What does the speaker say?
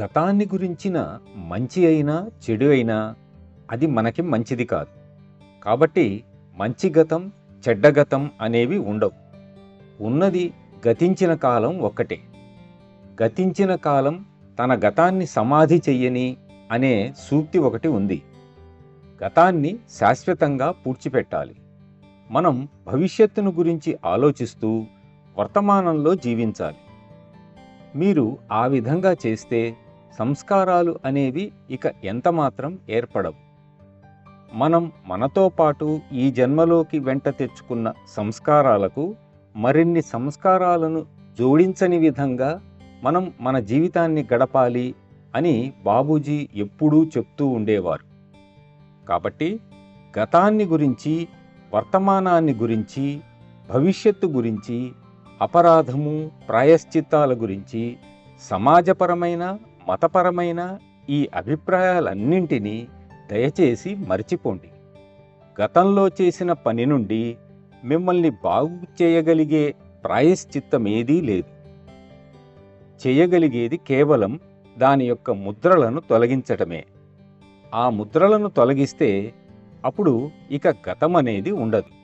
గతాన్ని గురించిన మంచి అయినా, చెడు అయినా అది మనకి మంచిది కాదు. కాబట్టి మంచి గతం, చెడ్డ గతం అనేవి ఉండవు. ఉన్నది గతించిన కాలం ఒక్కటే. గతించిన కాలం తన గతాన్ని సమాధి చెయ్యని అనే సూక్తి ఒకటి ఉంది. గతాన్ని శాశ్వతంగా పూడ్చిపెట్టాలి. మనం భవిష్యత్తును గురించి ఆలోచిస్తూ వర్తమానంలో జీవించాలి. మీరు ఆ విధంగా చేస్తే సంస్కారాలు అనేవి ఇక ఎంతమాత్రం ఏర్పడవు. మనం మనతో పాటు ఈ జన్మలోకి వెంట తెచ్చుకున్న సంస్కారాలకు మరిన్ని సంస్కారాలను జోడించని విధంగా మనం మన జీవితాన్ని గడపాలి అని బాబూజీ ఎప్పుడూ చెప్తూ ఉండేవారు. కాబట్టి గతాన్ని గురించి, వర్తమానాన్ని గురించి, భవిష్యత్తు గురించి, అపరాధము, ప్రాయశ్చిత్తాల గురించి, సమాజపరమైన, మతపరమైన ఈ అభిప్రాయాలన్నింటినీ దయచేసి మర్చిపోండి. గతంలో చేసిన పని నుండి మిమ్మల్ని బాగు చేయగలిగే ప్రాయశ్చిత్తమేదీ లేదు. చేయగలిగేది కేవలం దాని యొక్క ముద్రలను తొలగించటమే. ఆ ముద్రలను తొలగిస్తే అప్పుడు ఇక గతం అనేది ఉండదు.